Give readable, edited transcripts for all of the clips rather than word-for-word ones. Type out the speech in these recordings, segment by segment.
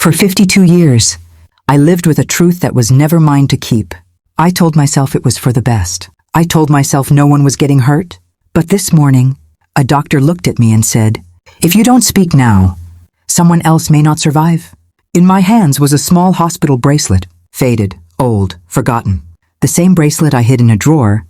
For 52 years, I lived with a truth that was never mine to keep. I told myself it was for the best. I told myself no one was getting hurt. But this morning, a doctor looked at me and said, "If you don't speak now, someone else may not survive." In my hands was a small hospital bracelet, faded, old, forgotten. The same bracelet I hid in a drawer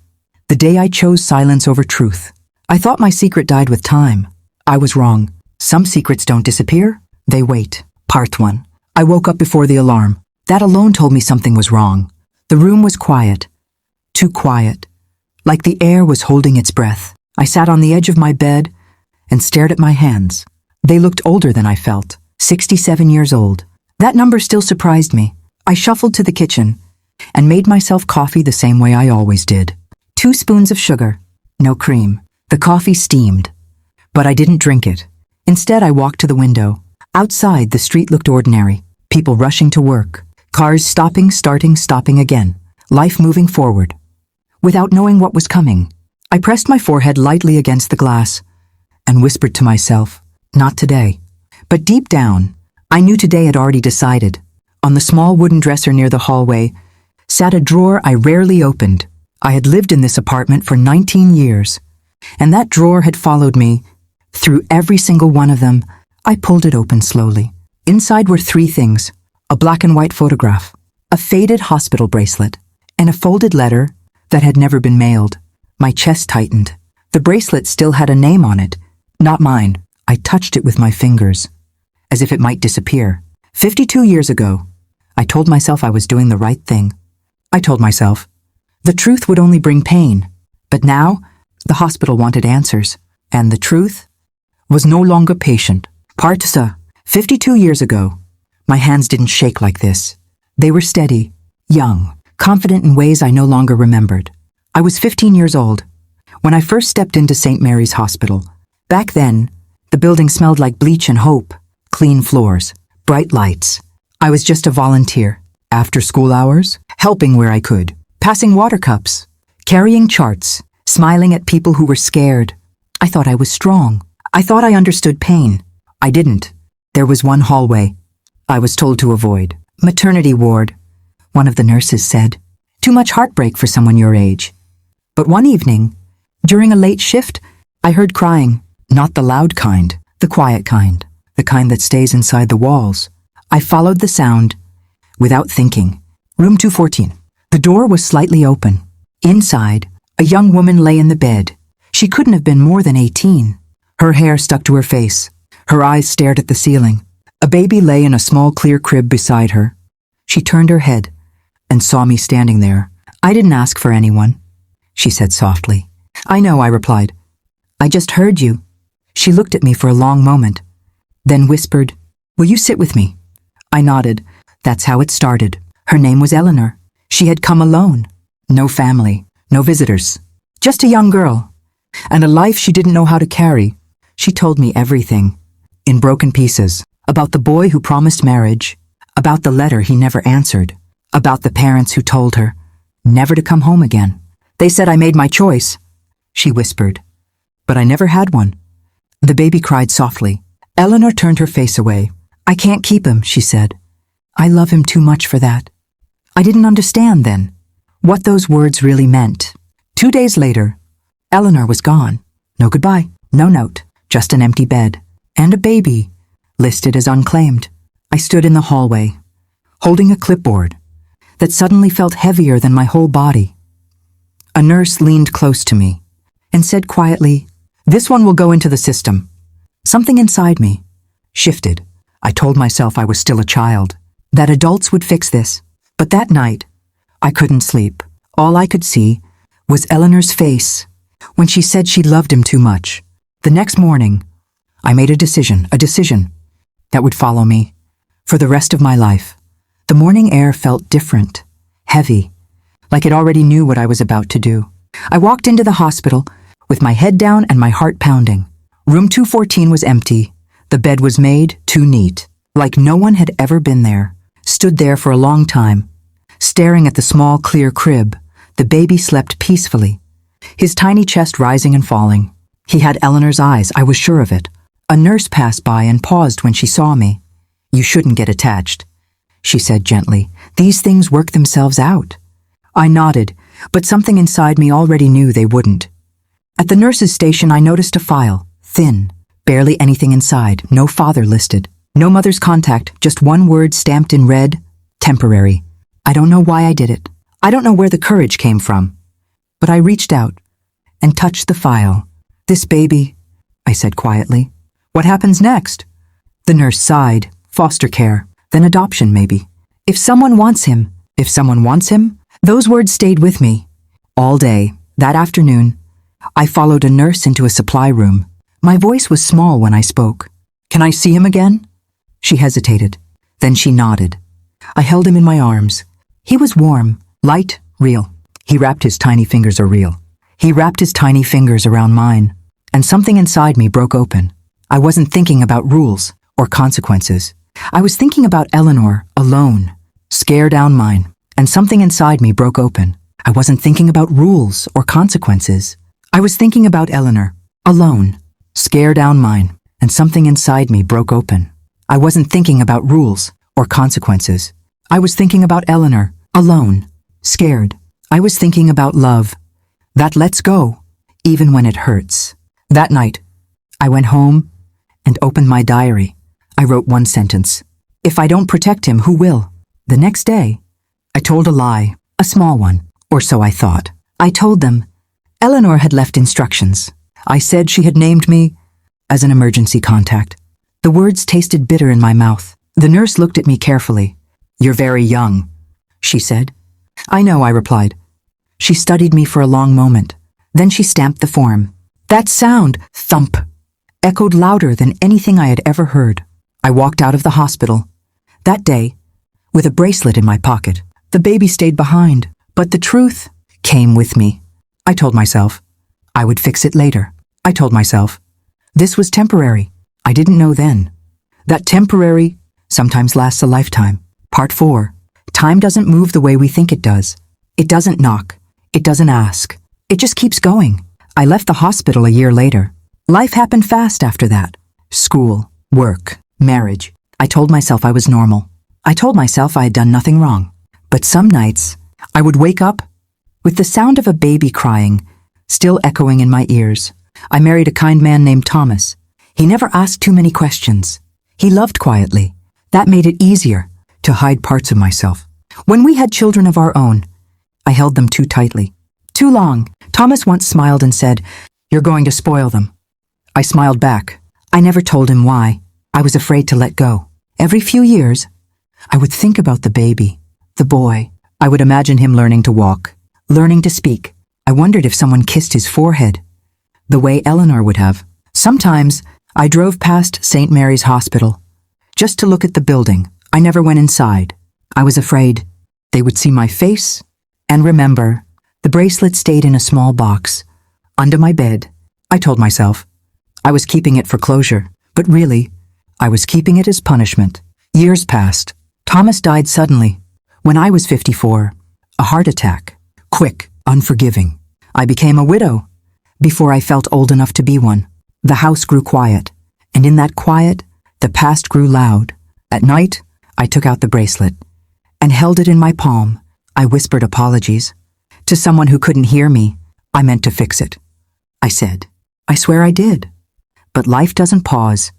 the day I chose silence over truth. I thought my secret died with time. I was wrong. Some secrets don't disappear, they wait. Part 1. I woke up before the alarm. That alone told me something was wrong. The room was quiet. Too quiet. Like the air was holding its breath. I sat on the edge of my bed and stared at my hands. They looked older than I felt. 67 years old. That number still surprised me. I shuffled to the kitchen and made myself coffee the same way I always did. 2 spoons of sugar, no cream. The coffee steamed, but I didn't drink it. Instead, I walked to the window. Outside, the street looked ordinary. People rushing to work. Cars stopping, starting, stopping again. Life moving forward. Without knowing what was coming, I pressed my forehead lightly against the glass and whispered to myself, "Not today." But deep down, I knew today had already decided. On the small wooden dresser near the hallway sat a drawer I rarely opened. I had lived in this apartment for 19 years, and that drawer had followed me through every single one of them. I pulled it open slowly. Inside were 3 things: a black and white photograph, a faded hospital bracelet, and a folded letter that had never been mailed. My chest tightened. The bracelet still had a name on it, not mine. I touched it with my fingers, as if it might disappear. 52 years ago, I told myself I was doing the right thing. I told myself the truth would only bring pain. But now, the hospital wanted answers, and the truth was no longer patient. Part 2. 52 years ago, my hands didn't shake like this. They were steady, young, confident in ways I no longer remembered. I was 15 years old when I first stepped into St. Mary's Hospital. Back then, the building smelled like bleach and hope, clean floors, bright lights. I was just a volunteer, after school hours, helping where I could, passing water cups, carrying charts, smiling at people who were scared. I thought I was strong. I thought I understood pain. I didn't. There was one hallway I was told to avoid. Maternity ward, one of the nurses said. Too much heartbreak for someone your age. But one evening, during a late shift, I heard crying. Not the loud kind, the quiet kind, the kind that stays inside the walls. I followed the sound without thinking. Room 214. The door was slightly open. Inside, a young woman lay in the bed. She couldn't have been more than 18. Her hair stuck to her face. Her eyes stared at the ceiling. A baby lay in a small clear crib beside her. She turned her head and saw me standing there. "I didn't ask for anyone," she said softly. "I know," I replied. "I just heard you." She looked at me for a long moment, then whispered, "Will you sit with me?" I nodded. That's how it started. Her name was Eleanor. She had come alone. No family, no visitors. Just a young girl. And a life she didn't know how to carry. She told me everything, in broken pieces, about the boy who promised marriage, about the letter he never answered, about the parents who told her never to come home again. "They said I made my choice," she whispered, "but I never had one." The baby cried softly. Eleanor turned her face away. "I can't keep him," she said. "I love him too much for that." I didn't understand then what those words really meant. 2 days later, Eleanor was gone. No goodbye, no note, just an empty bed, and a baby listed as unclaimed. I stood in the hallway, holding a clipboard that suddenly felt heavier than my whole body. A nurse leaned close to me and said quietly, "This one will go into the system." Something inside me shifted. I told myself I was still a child, that adults would fix this. But that night, I couldn't sleep. All I could see was Eleanor's face when she said she loved him too much. The next morning, I made a decision that would follow me for the rest of my life. The morning air felt different, heavy, like it already knew what I was about to do. I walked into the hospital with my head down and my heart pounding. Room 214 was empty. The bed was made too neat, like no one had ever been there. Stood there for a long time, staring at the small, clear crib. The baby slept peacefully, his tiny chest rising and falling. He had Eleanor's eyes, I was sure of it. A nurse passed by and paused when she saw me. You shouldn't get attached, she said gently. These things work themselves out. I nodded, but something inside me already knew they wouldn't. At the nurse's station, I noticed a file, thin, barely anything inside, no father listed, no mother's contact, just one word stamped in red, temporary. I don't know why I did it. I don't know where the courage came from. But I reached out and touched the file. This baby, I said quietly. What happens next? The nurse sighed. Foster care, then adoption maybe. If someone wants him, those words stayed with me. All day, that afternoon, I followed a nurse into a supply room. My voice was small when I spoke. Can I see him again? She hesitated. Then she nodded. I held him in my arms. He was warm, light, real. He wrapped his tiny fingers around mine, and something inside me broke open. I wasn't thinking about rules or consequences. I was thinking about Eleanor, alone, scare down mine, and something inside me broke open. I wasn't thinking about rules or consequences. I was thinking about Eleanor, alone, scare down mine, and something inside me broke open. I wasn't thinking about rules or consequences. I was thinking about Eleanor, alone, scared. I was thinking about love, that lets go, even when it hurts. That night, I went home and opened my diary. I wrote one sentence. If I don't protect him, who will? The next day, I told a lie, a small one, or so I thought. I told them Eleanor had left instructions. I said she had named me as an emergency contact. The words tasted bitter in my mouth. The nurse looked at me carefully. You're very young, she said. I know, I replied. She studied me for a long moment. Then she stamped the form. That sound, thump, echoed louder than anything I had ever heard. I walked out of the hospital. That day, with a bracelet in my pocket. The baby stayed behind, but the truth came with me. I told myself I would fix it later. I told myself this was temporary. I didn't know then that temporary sometimes lasts a lifetime. Part 4. Time doesn't move the way we think it does. It doesn't knock. It doesn't ask. It just keeps going. I left the hospital a year later. Life happened fast after that. School, work, marriage. I told myself I was normal. I told myself I had done nothing wrong. But some nights, I would wake up with the sound of a baby crying still echoing in my ears. I married a kind man named Thomas. He never asked too many questions. He loved quietly. That made it easier to hide parts of myself. When we had children of our own, I held them too tightly. Too long. Thomas once smiled and said, "You're going to spoil them." I smiled back. I never told him why. I was afraid to let go. Every few years, I would think about the baby, the boy. I would imagine him learning to walk, learning to speak. I wondered if someone kissed his forehead, the way Eleanor would have. Sometimes, I drove past St. Mary's Hospital, just to look at the building. I never went inside. I was afraid they would see my face and remember. The bracelet stayed in a small box, under my bed. I told myself I was keeping it for closure, but really, I was keeping it as punishment. Years passed. Thomas died suddenly. When I was 54, a heart attack. Quick, unforgiving. I became a widow before I felt old enough to be one. The house grew quiet, and in that quiet, the past grew loud. At night, I took out the bracelet and held it in my palm. I whispered apologies. To someone who couldn't hear me, I meant to fix it. I said, I swear I did. But life doesn't pause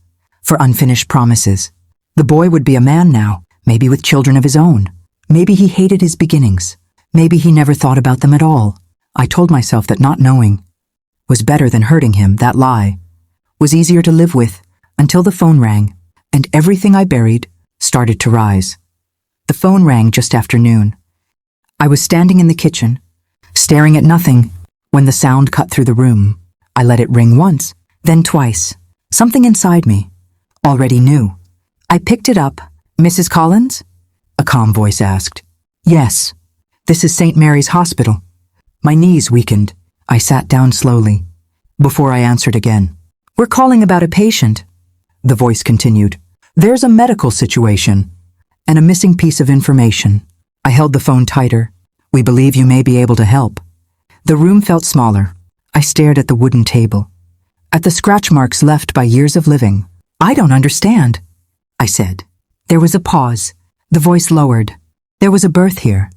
for unfinished promises. The boy would be a man now, maybe with children of his own. Maybe he hated his beginnings. Maybe he never thought about them at all. I told myself that not knowing was better than hurting him. That lie was easier to live with until the phone rang, and everything I buried started to rise. The phone rang just after noon. I was standing in the kitchen, staring at nothing, when the sound cut through the room. I let it ring once, then twice. Something inside me already knew. I picked it up. "Mrs. Collins?" a calm voice asked. "Yes, this is St. Mary's Hospital." My knees weakened. I sat down slowly, before I answered again. "We're calling about a patient," the voice continued. "There's a medical situation, and a missing piece of information." I held the phone tighter. "We believe you may be able to help." The room felt smaller. I stared at the wooden table, at the scratch marks left by years of living. "I don't understand," I said. There was a pause. The voice lowered. There was a birth here.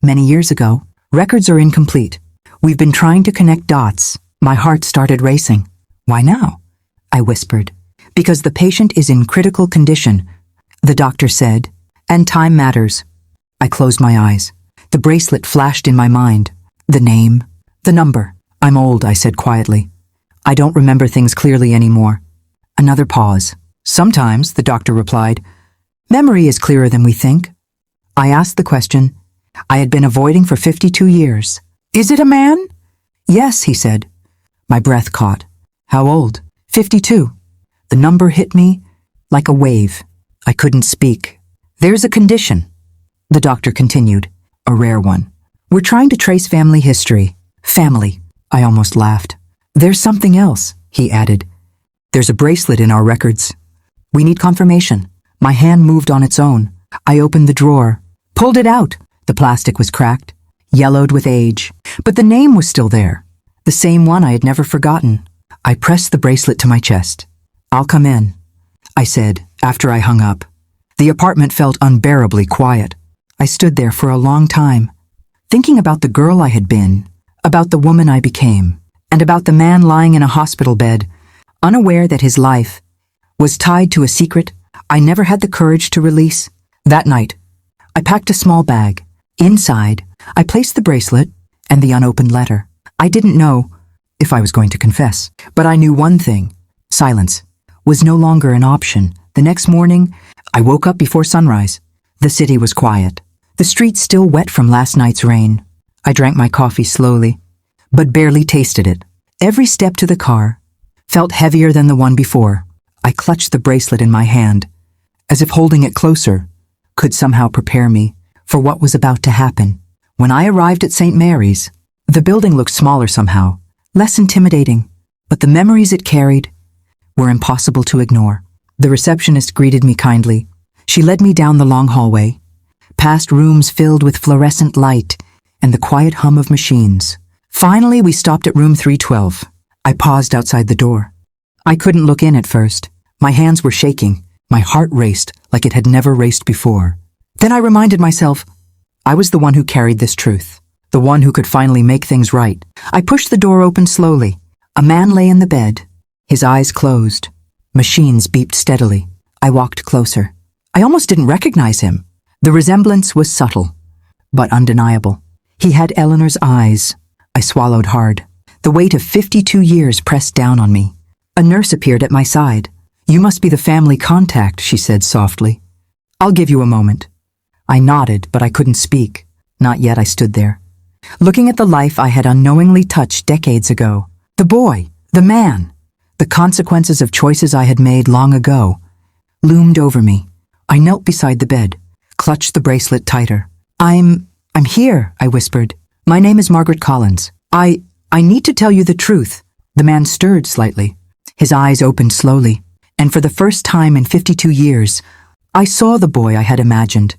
Many years ago. Records are incomplete. We've been trying to connect dots. My heart started racing. Why now? I whispered. Because the patient is in critical condition, the doctor said, and time matters. I closed my eyes. The bracelet flashed in my mind. The name, the number. I'm old, I said quietly. I don't remember things clearly anymore. Another pause. Sometimes, the doctor replied. Memory is clearer than we think. I asked the question I had been avoiding for 52 years. Is it a man? Yes, he said. My breath caught. How old? 52. The number hit me like a wave. I couldn't speak. There's a condition, the doctor continued, a rare one. We're trying to trace family history. Family, I almost laughed. There's something else, he added. There's a bracelet in our records. We need confirmation. My hand moved on its own. I opened the drawer, pulled it out. The plastic was cracked, yellowed with age, but the name was still there, the same one I had never forgotten. I pressed the bracelet to my chest. I'll come in, I said after I hung up. The apartment felt unbearably quiet. I stood there for a long time, thinking about the girl I had been, about the woman I became, and about the man lying in a hospital bed, unaware that his life was tied to a secret I never had the courage to release. That night, I packed a small bag. Inside, I placed the bracelet and the unopened letter. I didn't know if I was going to confess, but I knew one thing. Silence was no longer an option. The next morning, I woke up before sunrise. The city was quiet, the streets still wet from last night's rain. I drank my coffee slowly, but barely tasted it. Every step to the car felt heavier than the one before. I clutched the bracelet in my hand, as if holding it closer could somehow prepare me for what was about to happen. When I arrived at St. Mary's, the building looked smaller somehow, less intimidating, but the memories it carried were impossible to ignore. The receptionist greeted me kindly. She led me down the long hallway, past rooms filled with fluorescent light and the quiet hum of machines. Finally, we stopped at room 312. I paused outside the door. I couldn't look in at first. My hands were shaking. My heart raced like it had never raced before. Then I reminded myself, I was the one who carried this truth, the one who could finally make things right. I pushed the door open slowly. A man lay in the bed, his eyes closed. Machines beeped steadily. I walked closer. I almost didn't recognize him. The resemblance was subtle, but undeniable. He had Eleanor's eyes. I swallowed hard. The weight of 52 years pressed down on me. A nurse appeared at my side. You must be the family contact, she said softly. I'll give you a moment. I nodded, but I couldn't speak. Not yet. I stood there, looking at the life I had unknowingly touched decades ago. The boy, the man, the consequences of choices I had made long ago, loomed over me. I knelt beside the bed, clutched the bracelet tighter. I'm here, I whispered. My name is Margaret Collins. I need to tell you the truth. The man stirred slightly. His eyes opened slowly, and for the first time in 52 years, I saw the boy I had imagined,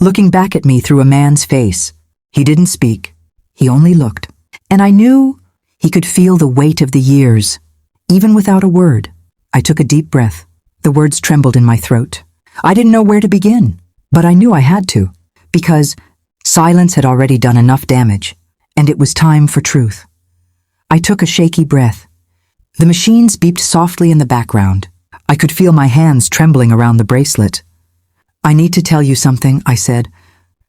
looking back at me through a man's face. He didn't speak. He only looked. And I knew he could feel the weight of the years, even without a word. I took a deep breath. The words trembled in my throat. I didn't know where to begin, but I knew I had to, because silence had already done enough damage, and it was time for truth. I took a shaky breath. The machines beeped softly in the background. I could feel my hands trembling around the bracelet. I need to tell you something, I said.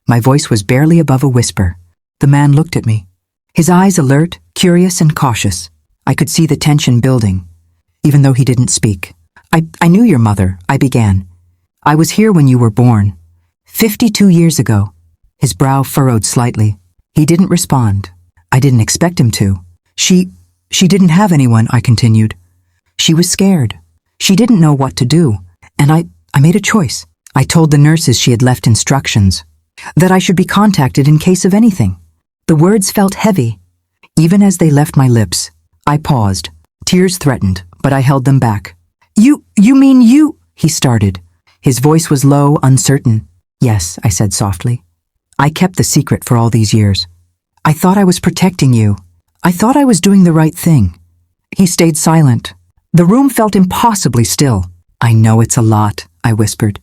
My voice was barely above a whisper. The man looked at me, his eyes alert, curious, and cautious. I could see the tension building, even though he didn't speak. I knew your mother, I began. I was here when you were born, 52 years ago. His brow furrowed slightly. He didn't respond. I didn't expect him to. She didn't have anyone, I continued. She was scared. She didn't know what to do, and I made a choice. I told the nurses she had left instructions, that I should be contacted in case of anything. The words felt heavy, even as they left my lips. I paused. Tears threatened, but I held them back. You mean you? He started. His voice was low, uncertain. Yes, I said softly. I kept the secret for all these years. I thought I was protecting you. I thought I was doing the right thing. He stayed silent. The room felt impossibly still. I know it's a lot, I whispered.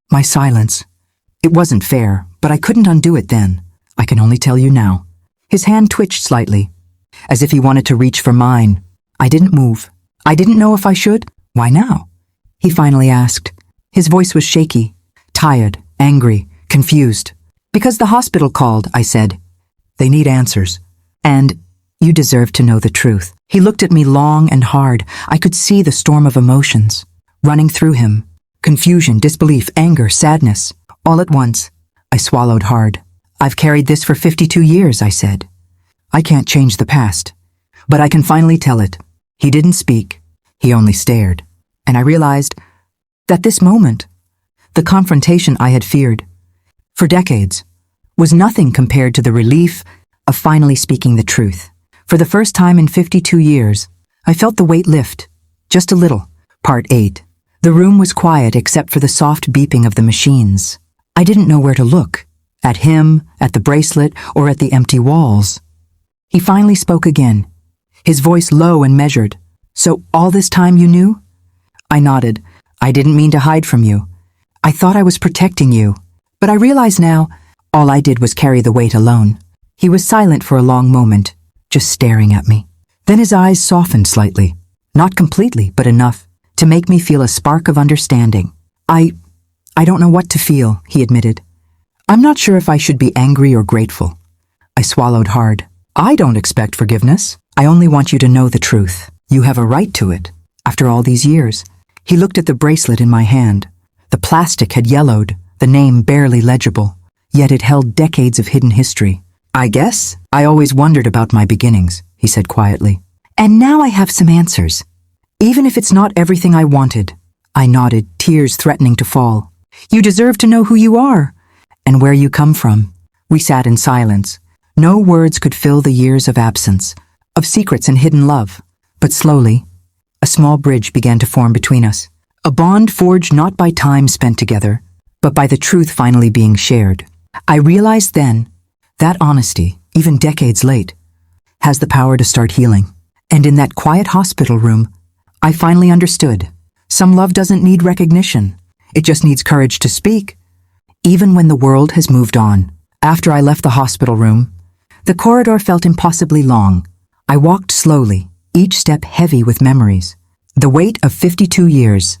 My silence. It wasn't fair, but I couldn't undo it then. I can only tell you now. His hand twitched slightly, as if he wanted to reach for mine. I didn't move. I didn't know if I should. Why now? He finally asked. His voice was shaky, tired, angry, confused. Because the hospital called, I said. They need answers. And you deserve to know the truth. He looked at me long and hard. I could see the storm of emotions running through him. Confusion, disbelief, anger, sadness. All at once. I swallowed hard. I've carried this for 52 years, I said. I can't change the past, but I can finally tell it. He didn't speak. He only stared. And I realized that this moment, the confrontation I had feared for decades, was nothing compared to the relief of finally speaking the truth. For the first time in 52 years, I felt the weight lift, just a little. Part 8. The room was quiet except for the soft beeping of the machines. I didn't know where to look. At him, at the bracelet, or at the empty walls. He finally spoke again, his voice low and measured. So all this time you knew? I nodded. I didn't mean to hide from you. I thought I was protecting you. But I realize now, all I did was carry the weight alone. He was silent for a long moment, just staring at me. Then his eyes softened slightly. Not completely, but enough to make me feel a spark of understanding. I don't know what to feel, he admitted. I'm not sure if I should be angry or grateful. I swallowed hard. I don't expect forgiveness. I only want you to know the truth. You have a right to it. After all these years, he looked at the bracelet in my hand. The plastic had yellowed, the name barely legible, yet it held decades of hidden history. I guess I always wondered about my beginnings, he said quietly. And now I have some answers. Even if it's not everything I wanted. I nodded, tears threatening to fall. You deserve to know who you are. And where you come from. We sat in silence. No words could fill the years of absence, of secrets and hidden love. But slowly, a small bridge began to form between us. A bond forged not by time spent together, but by the truth finally being shared. I realized then that honesty, even decades late, has the power to start healing. And in that quiet hospital room, I finally understood. Some love doesn't need recognition. It just needs courage to speak. Even when the world has moved on. After I left the hospital room, the corridor felt impossibly long. I walked slowly, each step heavy with memories. The weight of 52 years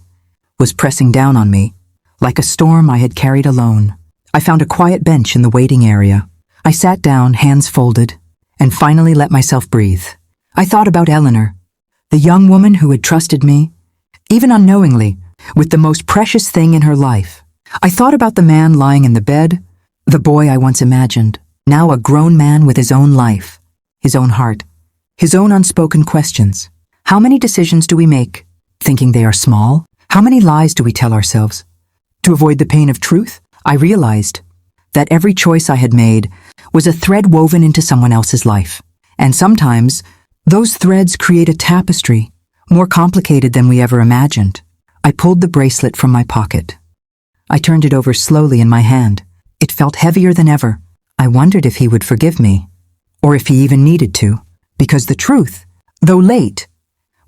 was pressing down on me, like a storm I had carried alone. I found a quiet bench in the waiting area. I sat down, hands folded, and finally let myself breathe. I thought about Eleanor, the young woman who had trusted me, even unknowingly, with the most precious thing in her life. I thought about the man lying in the bed, the boy I once imagined, now a grown man with his own life, his own heart, his own unspoken questions. How many decisions do we make, thinking they are small? How many lies do we tell ourselves? To avoid the pain of truth, I realized that every choice I had made was a thread woven into someone else's life. And sometimes, those threads create a tapestry, more complicated than we ever imagined. I pulled the bracelet from my pocket. I turned it over slowly in my hand. It felt heavier than ever. I wondered if he would forgive me, or if he even needed to, because the truth, though late,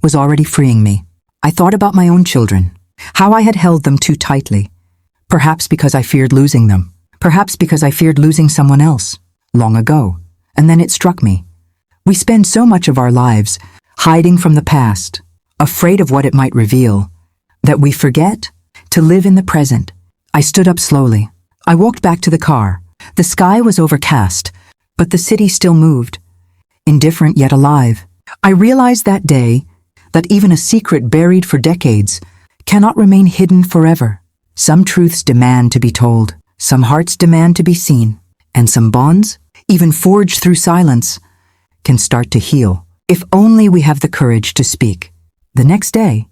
was already freeing me. I thought about my own children, how I had held them too tightly, perhaps because I feared losing them, perhaps because I feared losing someone else, long ago. And then it struck me. We spend so much of our lives hiding from the past, afraid of what it might reveal, that we forget to live in the present. I stood up slowly. I walked back to the car. The sky was overcast, but the city still moved, indifferent yet alive. I realized that day that even a secret buried for decades cannot remain hidden forever. Some truths demand to be told, some hearts demand to be seen, and some bonds, even forged through silence, can start to heal, if only we have the courage to speak. The next day,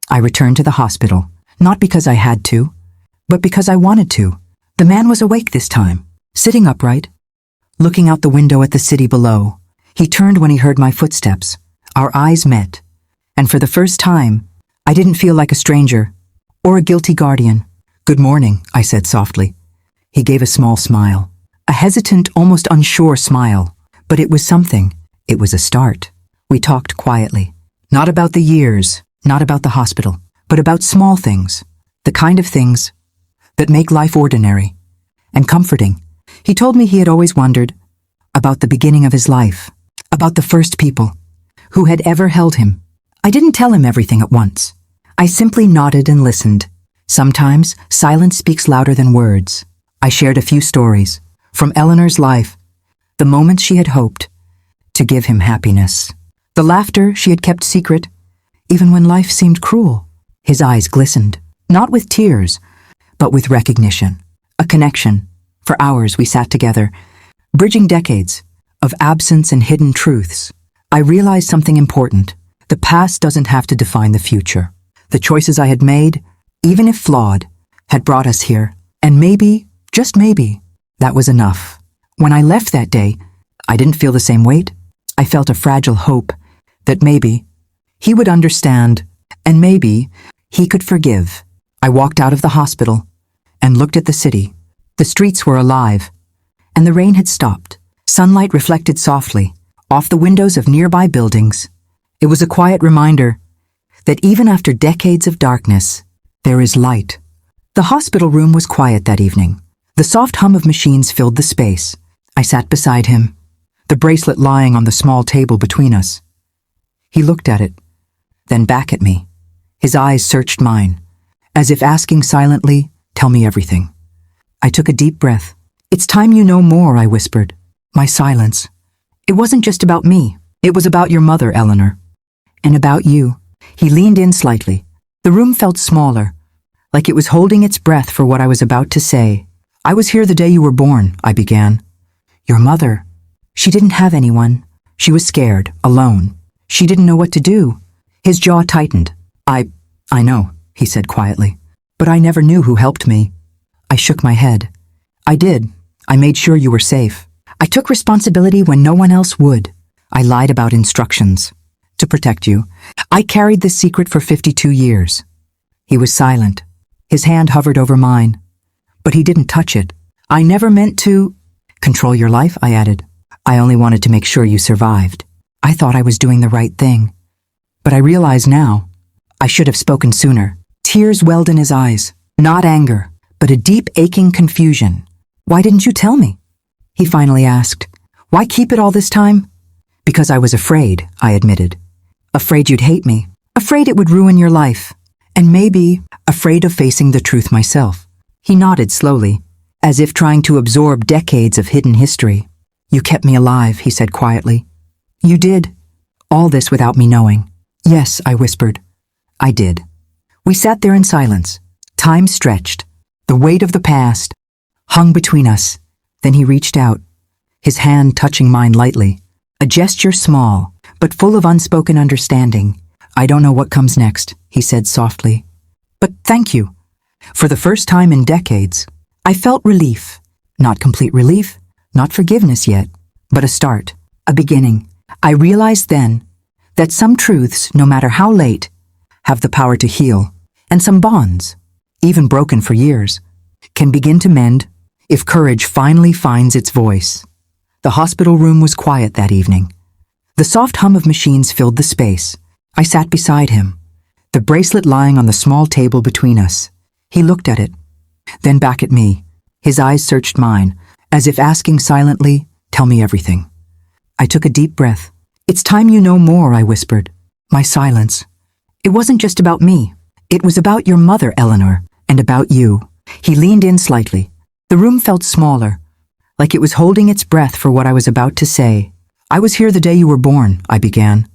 I returned to the hospital, not because I had to, but because I wanted to. The man was awake this time, sitting upright, looking out the window at the city below. He turned when he heard my footsteps. Our eyes met, and for the first time, I didn't feel like a stranger or a guilty guardian. "Good morning," I said softly. He gave a small smile, a hesitant, almost unsure smile, but it was something. It was a start. We talked quietly, not about the years, not about the hospital, but about small things, the kind of things that make life ordinary and comforting. He told me he had always wondered about the beginning of his life, about the first people who had ever held him. I didn't tell him everything at once. I simply nodded and listened. Sometimes silence speaks louder than words. I shared a few stories from Eleanor's life, the moments she had hoped to give him happiness, the laughter she had kept secret, even when life seemed cruel. His eyes glistened, not with tears, but with recognition, a connection. For hours we sat together, bridging decades of absence and hidden truths. I realized something important. The past doesn't have to define the future. The choices I had made, even if flawed, had brought us here. And maybe, just maybe, that was enough. When I left that day, I didn't feel the same weight. I felt a fragile hope that maybe he would understand, and maybe he could forgive. I walked out of the hospital and looked at the city. The streets were alive, and the rain had stopped. Sunlight reflected softly off the windows of nearby buildings. It was a quiet reminder that even after decades of darkness, there is light. The hospital room was quiet that evening. The soft hum of machines filled the space. I sat beside him, the bracelet lying on the small table between us. He looked at it, then back at me. His eyes searched mine, as if asking silently, "Tell me everything." I took a deep breath. "It's time you know more," I whispered. My silence. "It wasn't just about me. It was about your mother, Eleanor. And about you." He leaned in slightly. The room felt smaller, like it was holding its breath for what I was about to say. "I was here the day you were born," I began. "Your mother, she didn't have anyone. She was scared, alone. She didn't know what to do." His jaw tightened. I know," he said quietly. "But I never knew who helped me." I shook my head. "I did. I made sure you were safe. I took responsibility when no one else would. I lied about instructions. To protect you. I carried this secret for 52 years. He was silent. His hand hovered over mine. But he didn't touch it. "I never meant to control your life," I added. "I only wanted to make sure you survived. I thought I was doing the right thing. But I realize now, I should have spoken sooner." Tears welled in his eyes. Not anger, but a deep aching confusion. "Why didn't you tell me?" he finally asked. "Why keep it all this time?" "Because I was afraid," I admitted. "Afraid you'd hate me. Afraid it would ruin your life. And maybe afraid of facing the truth myself." He nodded slowly, as if trying to absorb decades of hidden history. "You kept me alive," he said quietly. "You did. All this without me knowing." "Yes," I whispered. "I did." We sat there in silence. Time stretched. The weight of the past hung between us. Then he reached out, his hand touching mine lightly. A gesture small, but full of unspoken understanding. "I don't know what comes next," he said softly. "But thank you." For the first time in decades, I felt relief. Not complete relief, not forgiveness yet, but a start, a beginning. I realized then that some truths, no matter how late, have the power to heal, and some bonds, even broken for years, can begin to mend if courage finally finds its voice. The hospital room was quiet that evening. The soft hum of machines filled the space. I sat beside him, the bracelet lying on the small table between us. He looked at it, then back at me. His eyes searched mine, as if asking silently, "Tell me everything." I took a deep breath. "It's time you know more," I whispered. My silence. "It wasn't just about me. It was about your mother, Eleanor, and about you." He leaned in slightly. The room felt smaller, like it was holding its breath for what I was about to say. "I was here the day you were born," I began.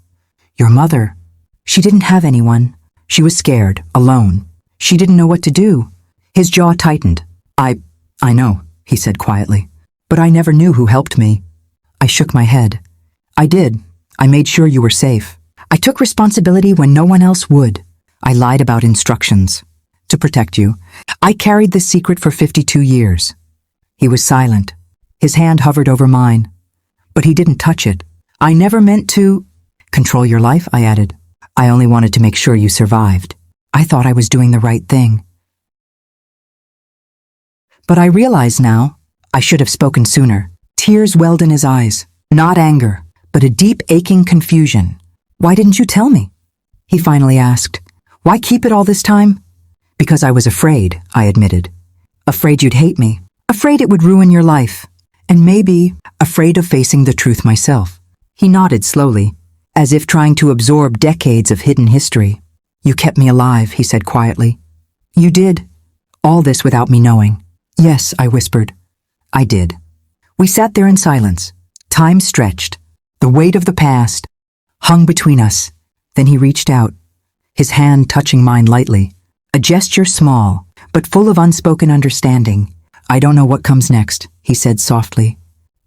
"Your mother, she didn't have anyone. She was scared, alone. She didn't know what to do." His jaw tightened. I know," he said quietly. "But I never knew who helped me." I shook my head. "I did. I made sure you were safe. I took responsibility when no one else would. I lied about instructions. To protect you. I carried this secret for 52 years. He was silent. His hand hovered over mine. But he didn't touch it. "I never meant to control your life," I added. "I only wanted to make sure you survived. I thought I was doing the right thing. But I realize now, I should have spoken sooner." Tears welled in his eyes. Not anger, but a deep aching confusion. "Why didn't you tell me?" he finally asked. "Why keep it all this time?" "Because I was afraid," I admitted. Afraid you'd hate me. Afraid it would ruin your life. And maybe afraid of facing the truth myself. He nodded slowly, as if trying to absorb decades of hidden history. You kept me alive, he said quietly. You did. All this without me knowing. Yes, I whispered. I did. We sat there in silence. Time stretched. The weight of the past hung between us. Then he reached out, his hand touching mine lightly. A gesture small, but full of unspoken understanding. I don't know what comes next, he said softly.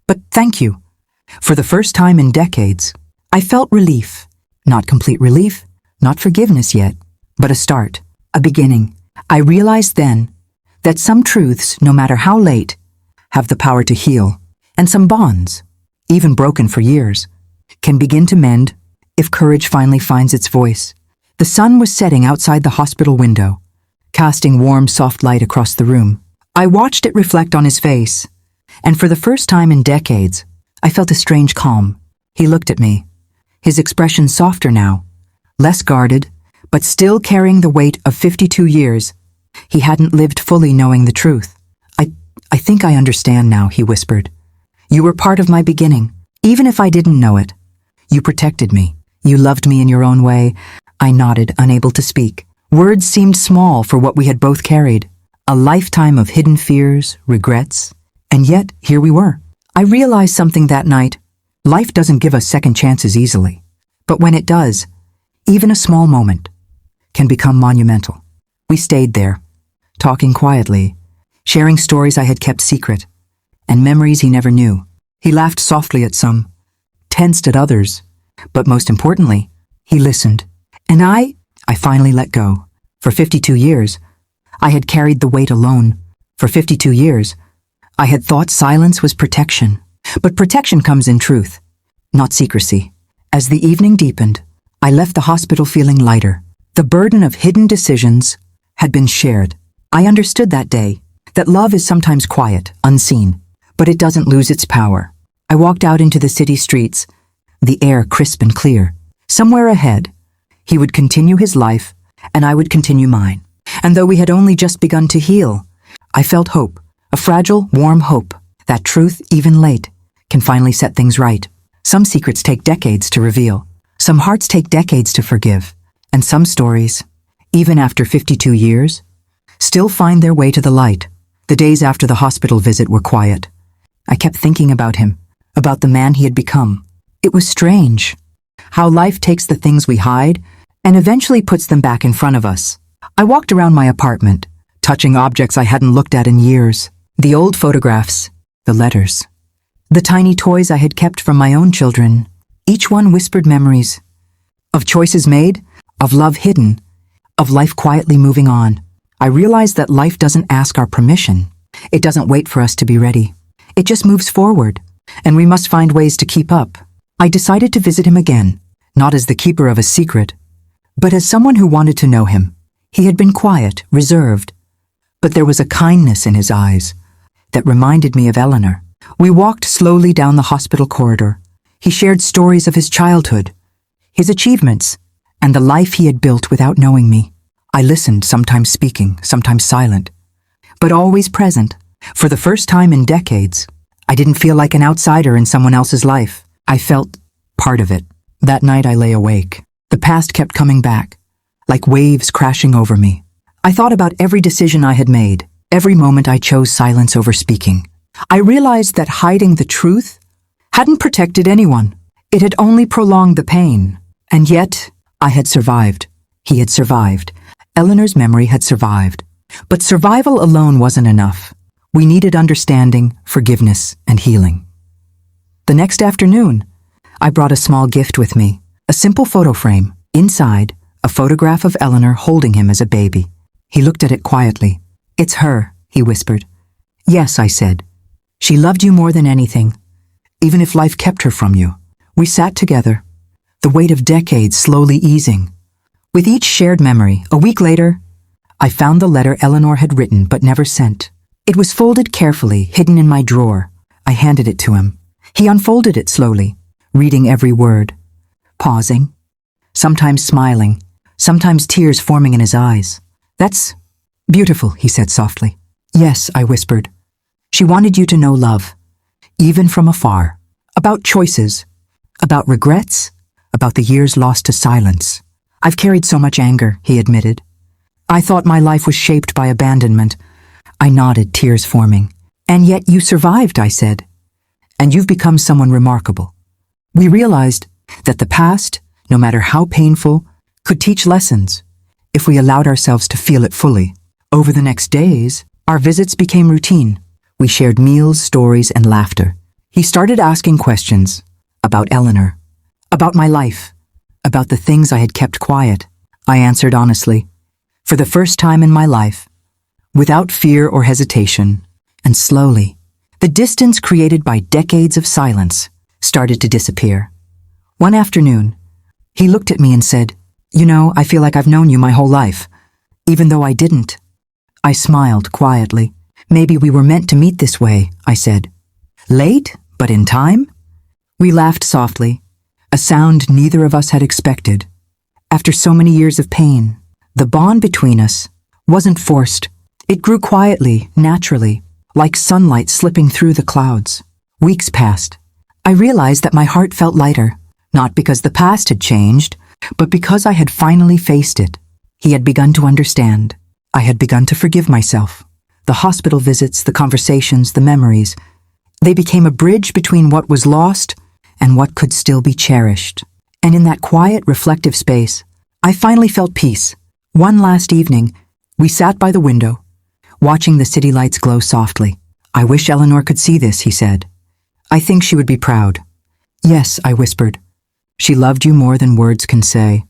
But thank you. For the first time in decades, I felt relief. Not complete relief, not forgiveness yet, but a start, a beginning. I realized then that some truths, no matter how late, have the power to heal, and some bonds, even broken for years, can begin to mend if courage finally finds its voice. The sun was setting outside the hospital window, casting warm, soft light across the room. I watched it reflect on his face, and for the first time in decades, I felt a strange calm. He looked at me, his expression softer now, less guarded, but still carrying the weight of 52 years. He hadn't lived fully knowing the truth. I think I understand now, he whispered. You were part of my beginning, even if I didn't know it. You protected me. You loved me in your own way. I nodded, unable to speak. Words seemed small for what we had both carried. A lifetime of hidden fears, regrets, and yet here we were. I realized something that night. Life doesn't give us second chances easily. But when it does, even a small moment can become monumental. We stayed there, talking quietly, sharing stories I had kept secret, and memories he never knew. He laughed softly at some, tensed at others, but most importantly, he listened. And I finally let go. For 52 years, I had carried the weight alone. For 52 years, I had thought silence was protection. But protection comes in truth, not secrecy. As the evening deepened, I left the hospital feeling lighter. The burden of hidden decisions had been shared. I understood that day that love is sometimes quiet, unseen, but it doesn't lose its power. I walked out into the city streets, the air crisp and clear. Somewhere ahead, he would continue his life, and I would continue mine. And though we had only just begun to heal, I felt hope, a fragile, warm hope, that truth, even late, can finally set things right. Some secrets take decades to reveal. Some hearts take decades to forgive. And some stories, even after 52 years, still find their way to the light. The days after the hospital visit were quiet. I kept thinking about him, about the man he had become. It was strange how life takes the things we hide and eventually puts them back in front of us. I walked around my apartment, touching objects I hadn't looked at in years. The old photographs, the letters, the tiny toys I had kept from my own children. Each one whispered memories of choices made, of love hidden, of life quietly moving on. I realized that life doesn't ask our permission. It doesn't wait for us to be ready. It just moves forward, and we must find ways to keep up. I decided to visit him again, not as the keeper of a secret, but as someone who wanted to know him. He had been quiet, reserved, but there was a kindness in his eyes that reminded me of Eleanor. We walked slowly down the hospital corridor. He shared stories of his childhood, his achievements, and the life he had built without knowing me. I listened, sometimes speaking, sometimes silent, but always present. For the first time in decades, I didn't feel like an outsider in someone else's life. I felt part of it. That night I lay awake. The past kept coming back, like waves crashing over me. I thought about every decision I had made, every moment I chose silence over speaking. I realized that hiding the truth hadn't protected anyone. It had only prolonged the pain. And yet, I had survived. He had survived. Eleanor's memory had survived. But survival alone wasn't enough. We needed understanding, forgiveness, and healing. The next afternoon, I brought a small gift with me, a simple photo frame. Inside, a photograph of Eleanor holding him as a baby. He looked at it quietly. "It's her," he whispered. "Yes," I said. "She loved you more than anything, even if life kept her from you." We sat together, the weight of decades slowly easing. With each shared memory, a week later, I found the letter Eleanor had written but never sent. It was folded carefully, hidden in my drawer. I handed it to him. He unfolded it slowly, reading every word, pausing, sometimes smiling, sometimes tears forming in his eyes. "That's beautiful," he said softly. Yes, I whispered. She wanted you to know love, even from afar, about choices, about regrets, about the years lost to silence. I've carried so much anger, he admitted. I thought my life was shaped by abandonment. I nodded, tears forming. And yet you survived, I said. And you've become someone remarkable. We realized that the past, no matter how painful, could teach lessons if we allowed ourselves to feel it fully. Over the next days, our visits became routine. We shared meals, stories, and laughter. He started asking questions about Eleanor, about my life, about the things I had kept quiet. I answered honestly, for the first time in my life, without fear or hesitation, and slowly, the distance created by decades of silence started to disappear. One afternoon, he looked at me and said, "You know, I feel like I've known you my whole life, even though I didn't." I smiled quietly. "Maybe we were meant to meet this way," I said. "Late, but in time?" We laughed softly, a sound neither of us had expected. After so many years of pain, the bond between us wasn't forced. It grew quietly, naturally, like sunlight slipping through the clouds. Weeks passed. I realized that my heart felt lighter, not because the past had changed, but because I had finally faced it. He had begun to understand. I had begun to forgive myself. The hospital visits, the conversations, the memories, they became a bridge between what was lost and what could still be cherished. And in that quiet, reflective space, I finally felt peace. One last evening, we sat by the window, watching the city lights glow softly. "I wish Eleanor could see this," he said. "I think she would be proud." "Yes," I whispered. "She loved you more than words can say."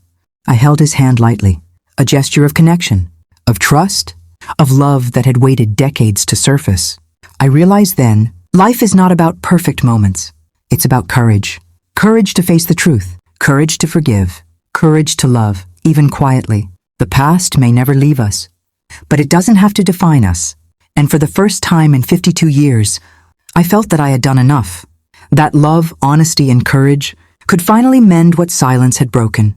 I held his hand lightly, a gesture of connection, of trust, of love that had waited decades to surface. I realized then, life is not about perfect moments. It's about courage. Courage to face the truth, courage to forgive, courage to love, even quietly. The past may never leave us, but it doesn't have to define us. And for the first time in 52 years, I felt that I had done enough. That love, honesty, and courage could finally mend what silence had broken.